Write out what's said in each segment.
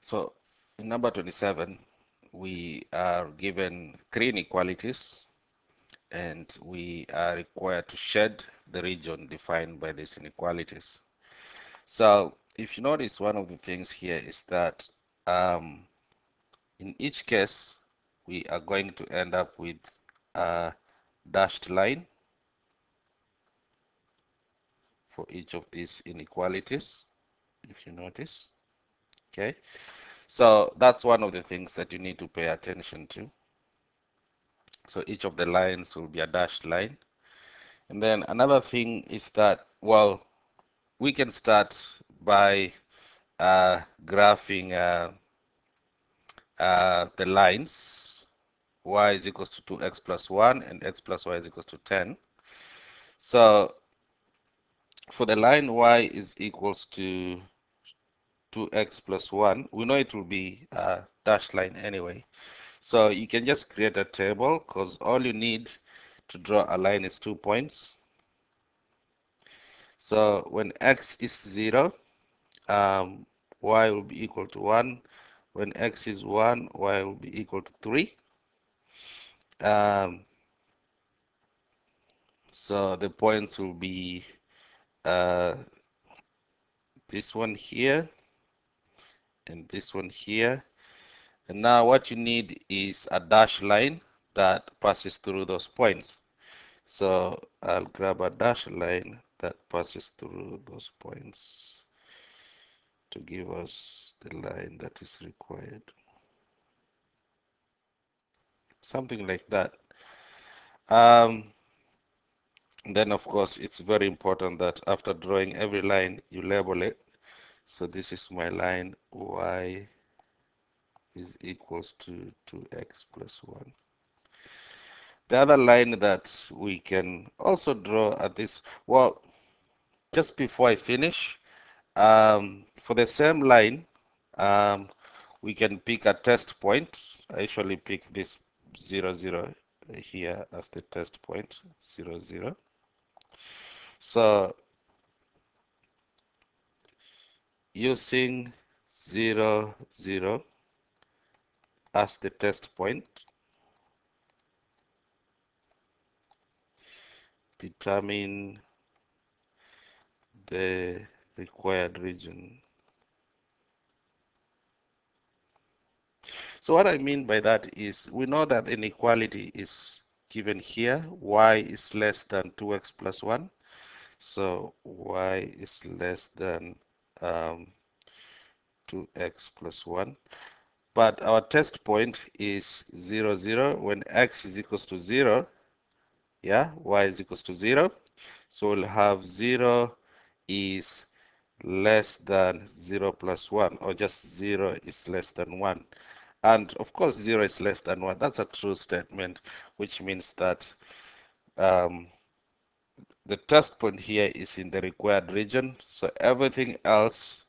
So in number 27, we are given three inequalities and we are required to shed the region defined by these inequalities. So if you notice, one of the things here is that in each case, we are going to end up with a dashed line for each of these inequalities, if you notice. Okay, so that's one of the things that you need to pay attention to. So each of the lines will be a dashed line. And then another thing is that, well, we can start by graphing the lines y is equals to 2x plus 1 and x plus y is equals to 10. So for the line y is equals to 2x plus 1, we know it will be a dashed line anyway. So you can just create a table because all you need to draw a line is 2 points. So when x is 0, y will be equal to 1. When x is 1, y will be equal to 3. So the points will be this one here and this one here. And now what you need is a dash line that passes through those points. So I'll grab a dash line that passes through those points to give us the line that is required. Something like that. Then of course it's very important that after drawing every line you label it. So this is my line y is equals to 2x plus 1. The other line that we can also draw at this, well, just before I finish, for the same line, we can pick a test point. I usually pick this 0, 0 here as the test point, 0, 0. So using 0, 0 as the test point, determine the required region. So what I mean by that is we know that inequality is given here. Y is less than 2x plus 1. So y is less than 2x plus 1. But our test point is 0, 0. When x is equals to 0, yeah, y is equals to 0. So we'll have 0 is less than 0 plus 1, or just 0 is less than 1. And of course, 0 is less than 1. That's a true statement, which means that the test point here is in the required region. So everything else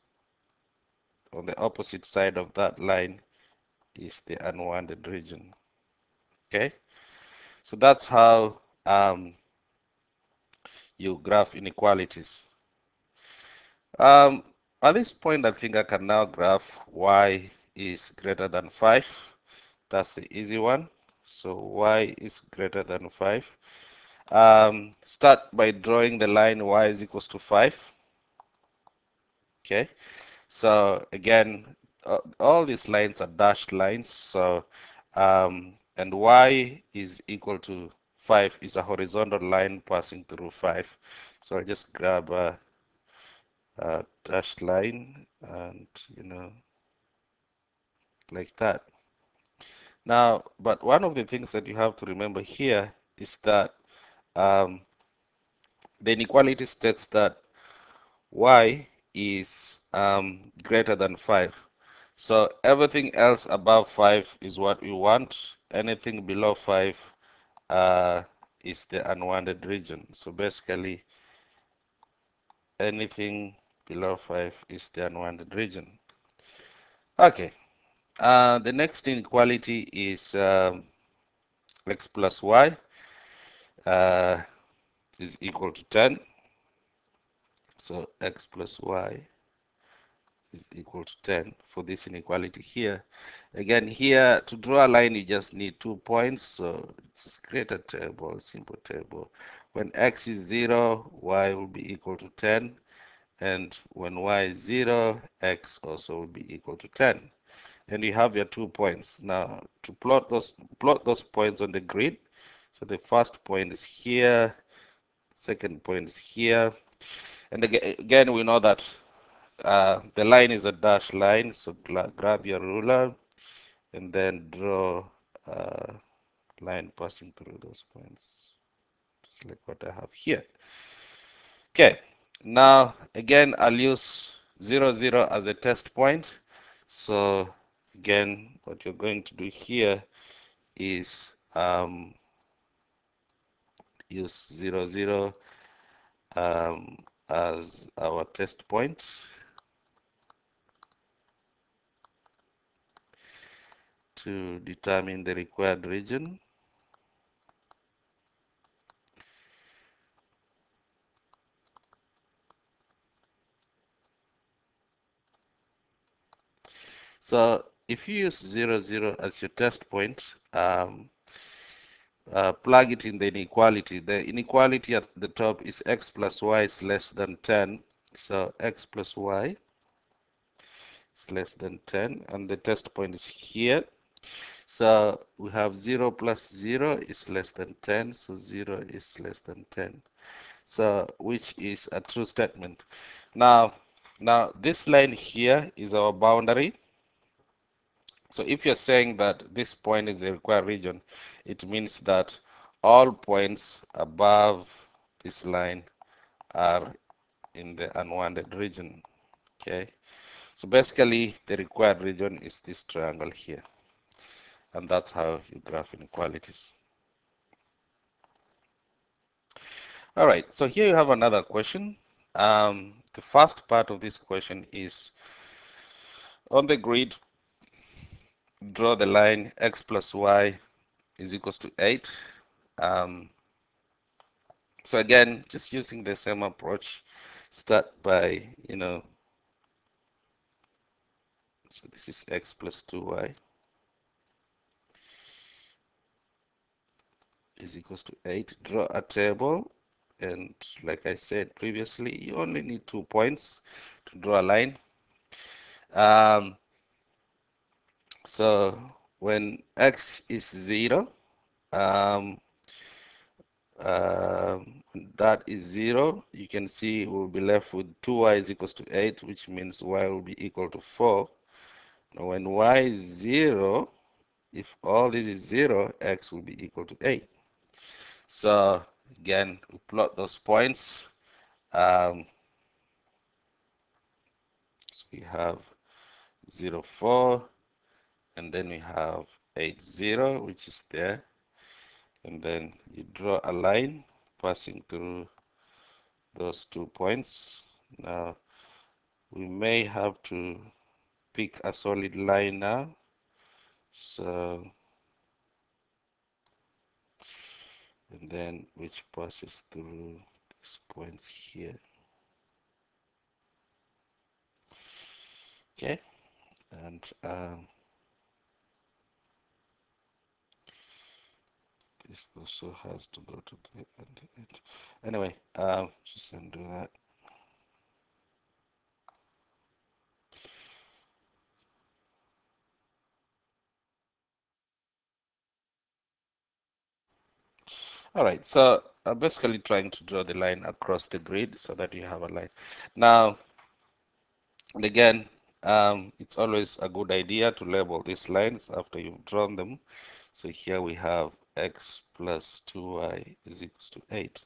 on the opposite side of that line is the unwanted region. Okay, so that's how you graph inequalities. At this point, I think I can now graph y is greater than 5. That's the easy one. So y is greater than 5. Start by drawing the line y is equals to 5. Okay, so again, all these lines are dashed lines. So and y is equal to 5 is a horizontal line passing through 5. So I'll just grab a dashed line and like that. Now, but one of the things that you have to remember here is that the inequality states that y is greater than 5. So everything else above 5 is what we want. Anything below 5 is the unwanted region. So basically, anything below 5 is the unwanted region. Okay. The next inequality is x plus y is equal to 10. So x plus y is equal to 10 for this inequality here. Again, here to draw a line, you just need 2 points. So just create a table, simple table. When x is 0, y will be equal to 10. And when y is 0, x also will be equal to 10. And you have your 2 points. Now, to plot those points on the grid. So the first point is here, second point is here. And again we know that the line is a dashed line, so grab your ruler and then draw a line passing through those points, just like what I have here. Okay, now again I'll use 0, 0 as a test point. So again, what you're going to do here is use 0, 0 as our test point. To determine the required region. So if you use 0, 0 as your test point, plug it in the inequality. The inequality at the top is x plus y is less than 10. So x plus y is less than 10, and the test point is here. So we have 0 plus 0 is less than 10, so 0 is less than 10. So which is a true statement. Now this line here is our boundary. So if you're saying that this point is the required region, it means that all points above this line are in the unwanted region. Okay, so basically the required region is this triangle here, and that's how you graph inequalities. All right, so here you have another question. The first part of this question is on the grid, draw the line x plus y is equals to 8. So again, just using the same approach, start by, so this is x plus 2y is equals to 8. Draw a table, and like I said previously, you only need 2 points to draw a line. So when x is 0, that is 0, you can see we'll be left with 2y is equals to 8, which means y will be equal to 4. Now when y is 0, if all this is 0, x will be equal to 8. So again, we plot those points. So we have 0, 4, and then we have 8, 0, which is there. And then you draw a line passing through those 2 points. Now we may have to pick a solid line now. So, and then which passes through these points here. Okay, and this also has to go to the end. Anyway, just undo that. All right, so I'm basically trying to draw the line across the grid so that you have a line. Now, and again, it's always a good idea to label these lines after you've drawn them. So here we have x plus 2y is equals to 8.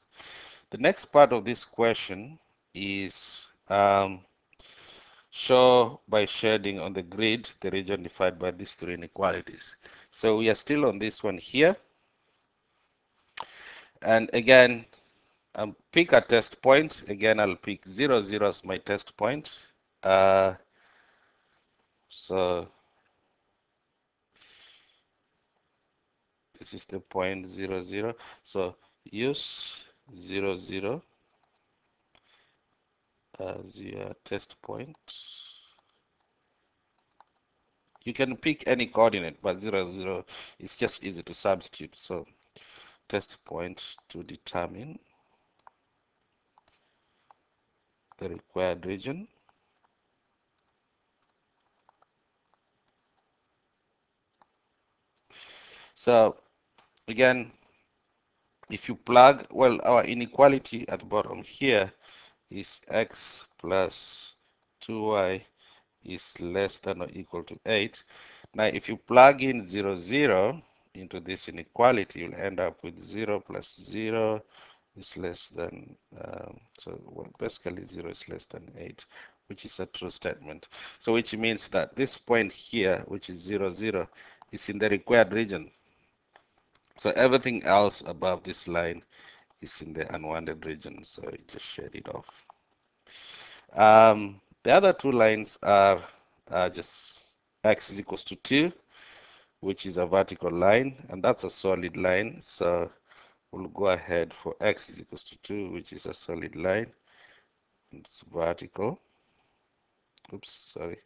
The next part of this question is show by shading on the grid the region defined by these 3 inequalities. So we are still on this one here. And again, pick a test point. Again, I'll pick 0, 0 as my test point. So this is the point 0, 0. So use 0, 0 as your test point. You can pick any coordinate, but 0, 0 is just easy to substitute. So test point to determine the required region. So again, if you plug, well, our inequality at the bottom here is x plus 2y is less than or equal to 8. Now, if you plug in 0, 0 into this inequality, you'll end up with 0 plus 0 is less than, so well, basically 0 is less than 8, which is a true statement. So which means that this point here, which is 0, 0, is in the required region. So everything else above this line is in the unwanted region, so you just shade it off. The other two lines are just x is equals to 2, which is a vertical line, and that's a solid line. So we'll go ahead for x is equals to 2, which is a solid line. It's vertical. Oops, sorry.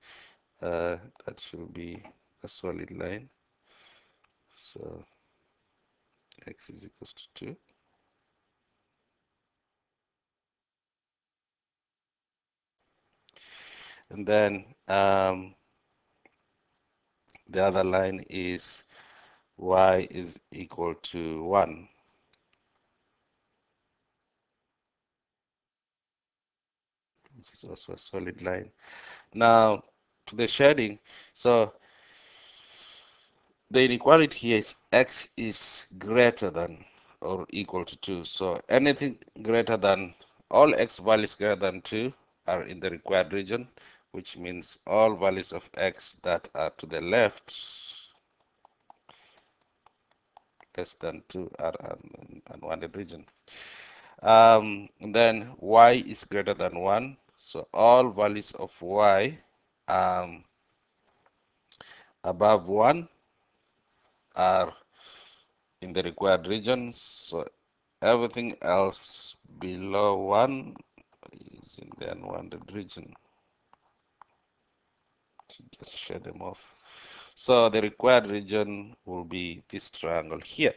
That should be a solid line. So x is equals to 2. And then the other line is y is equal to 1. Which is also a solid line. Now, to the shading, so the inequality here is x is greater than or equal to 2. So anything greater than, all x values greater than 2 are in the required region, which means all values of x that are to the left less than 2 are in unwanted region. And then y is greater than 1. So all values of y above 1 are in the required regions. So everything else below 1 is in the unwanted region. So just shade them off. So the required region will be this triangle here.